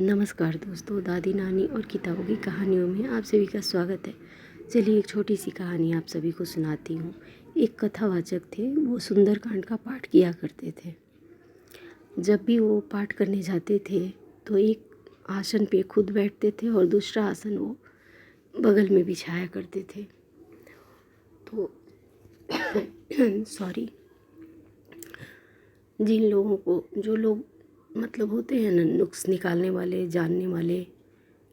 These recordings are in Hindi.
नमस्कार दोस्तों, दादी नानी और किताबों की कहानियों में आप सभी का स्वागत है। चलिए एक छोटी सी कहानी आप सभी को सुनाती हूँ। एक कथावाचक थे, वो सुंदरकांड का पाठ किया करते थे। जब भी वो पाठ करने जाते थे तो एक आसन पे खुद बैठते थे और दूसरा आसन वो बगल में बिछाया करते थे। तो सॉरी, जिन लोगों को जो लोग मतलब होते हैं ना नुक्स निकालने वाले, जानने वाले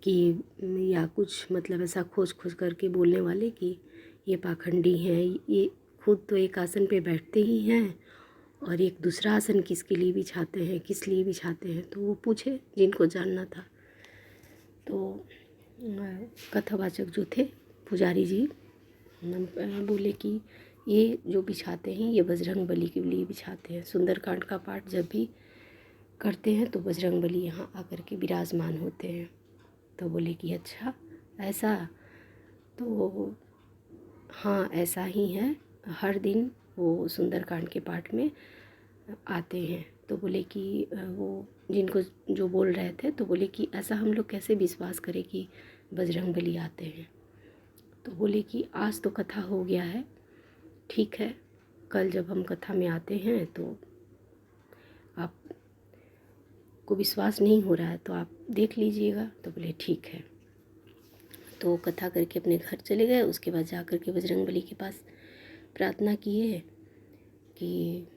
कि या कुछ मतलब ऐसा खोज करके बोलने वाले कि ये पाखंडी हैं, ये खुद तो एक आसन पे बैठते ही हैं और एक दूसरा आसन किसके लिए बिछाते हैं, किस लिए बिछाते हैं। तो वो पूछे जिनको जानना था। तो कथावाचक जो थे पुजारी जी बोले कि ये जो बिछाते हैं ये बजरंग बली के लिए बिछाते हैं। सुंदरकांड का पाठ जब भी करते हैं तो बजरंग बली यहाँ आकर के विराजमान होते हैं। तो बोले कि अच्छा ऐसा, तो हाँ ऐसा ही है, हर दिन वो सुंदरकांड के पाठ में आते हैं। तो बोले कि वो जिनको जो बोल रहे थे तो बोले कि ऐसा हम लोग कैसे विश्वास करें कि बजरंग बली आते हैं। तो बोले कि आज तो कथा हो गया है, ठीक है, कल जब हम कथा में आते हैं तो आप को विश्वास नहीं हो रहा है तो आप देख लीजिएगा। तो बोले ठीक है। तो कथा करके अपने घर चले गए। उसके बाद जा कर के बजरंग बली के पास प्रार्थना किए कि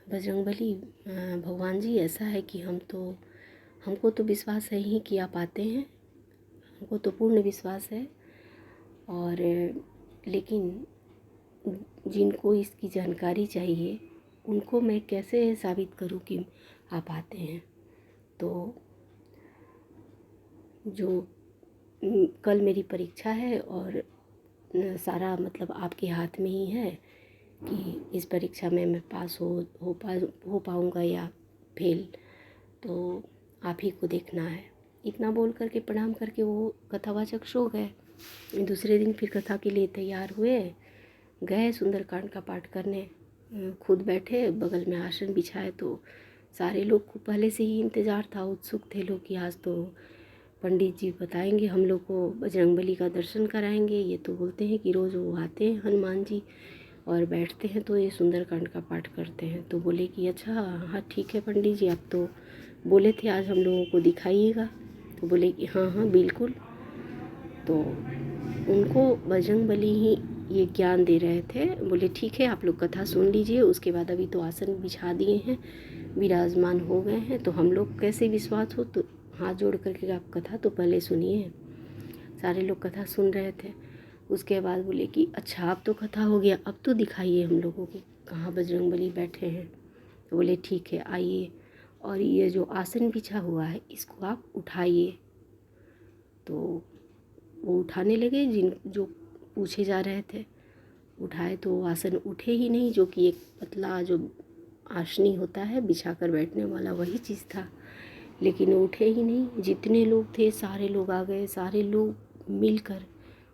बजरंग बली भगवान जी ऐसा है कि हमको तो विश्वास है ही कि आप आते हैं, हमको तो पूर्ण विश्वास है, और लेकिन जिनको इसकी जानकारी चाहिए उनको मैं कैसे साबित करूं कि आप आते हैं। तो जो कल मेरी परीक्षा है और सारा मतलब आपके हाथ में ही है कि इस परीक्षा में मैं पास हो पाऊँगा या फेल, तो आप ही को देखना है। इतना बोल करके प्रणाम करके वो कथावाचक सो गए। दूसरे दिन फिर कथा के लिए तैयार हुए, गए सुंदरकांड का पाठ करने। खुद बैठे, बगल में आसन बिछाए। तो सारे लोग को पहले से ही इंतज़ार था, उत्सुक थे लोग कि आज तो पंडित जी बताएंगे हम लोग को, बजरंगबली का दर्शन कराएंगे। ये तो बोलते हैं कि रोज़ वो आते हैं हनुमान जी और बैठते हैं तो ये सुंदरकांड का पाठ करते हैं। तो बोले कि अच्छा हाँ ठीक है पंडित जी, आप तो बोले थे आज हम लोगों को दिखाइएगा। तो बोले कि हाँ हाँ बिल्कुल। तो उनको बजरंगबली ही ये ज्ञान दे रहे थे। बोले ठीक है, आप लोग कथा सुन लीजिए, उसके बाद अभी तो आसन बिछा दिए हैं, विराजमान हो गए हैं, तो हम लोग कैसे विश्वास हो, तो हाथ जोड़ करके आप कथा तो पहले सुनिए। सारे लोग कथा सुन रहे थे। उसके बाद बोले कि अच्छा अब तो कथा हो गया, अब तो दिखाइए हम लोगों को कहाँ बजरंगबली बैठे हैं। तो बोले ठीक है आइए, और ये जो आसन बिछा हुआ है इसको आप उठाइए। तो वो उठाने लगे, जो पूछे जा रहे थे उठाए तो आसन उठे ही नहीं, जो कि एक पतला जो आसनी होता है बिछा कर बैठने वाला वही चीज़ था, लेकिन उठे ही नहीं। जितने लोग थे सारे लोग आ गए, सारे लोग मिलकर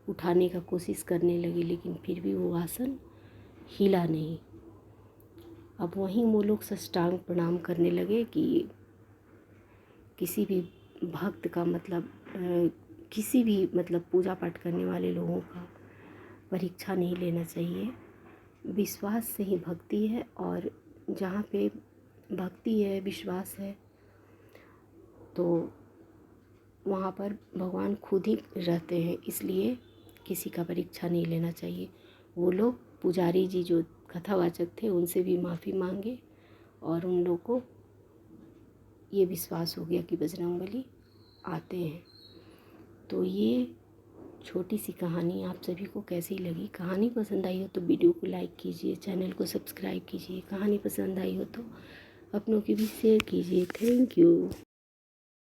उठाने का कोशिश करने लगे, लेकिन फिर भी वो आसन हिला नहीं। अब वहीं वो लोग साष्टांग प्रणाम करने लगे कि किसी भी भक्त का मतलब किसी भी मतलब पूजा पाठ करने वाले लोगों का परीक्षा नहीं लेना चाहिए। विश्वास से ही भक्ति है, और जहाँ पे भक्ति है, विश्वास है, तो वहाँ पर भगवान खुद ही रहते हैं। इसलिए किसी का परीक्षा नहीं लेना चाहिए। वो लोग पुजारी जी जो कथावाचक थे उनसे भी माफ़ी मांगे, और उन लोग को ये विश्वास हो गया कि बजरंगबली आते हैं। तो ये छोटी सी कहानी आप सभी को कैसी लगी? कहानी पसंद आई हो तो वीडियो को लाइक कीजिए, चैनल को सब्सक्राइब कीजिए। कहानी पसंद आई हो तो अपनों की भी शेयर कीजिए। Thank you.